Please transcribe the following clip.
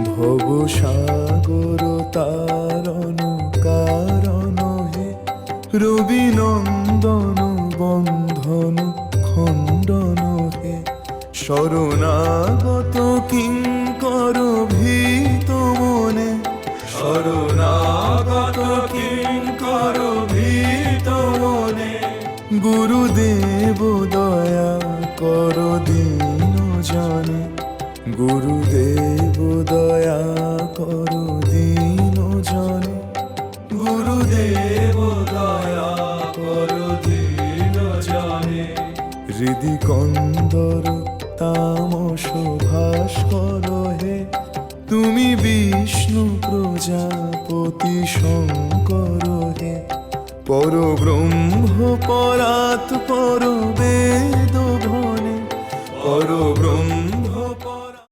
ভব সাগর তারণ কারণ হে, রবি নন্দন বন্ধন খণ্ডন হে। শরণাগত কিঙ্কর ভীত মনে, শরণাগত কিঙ্কর ভীত মনে। গুরুদেব দয়া কর দীন জনে, গুরুদেব দয়া কর দীন জনে, গুরুদেব দয়া কর দীন জনে। হৃদি কন্দর তামস ভাস্কর হে, তুমি বিষ্ণু প্রজাপতি শঙ্কর হে। পরব্রহ্ম পরাৎ পর বেদ ভনে, পরব্রহ্ম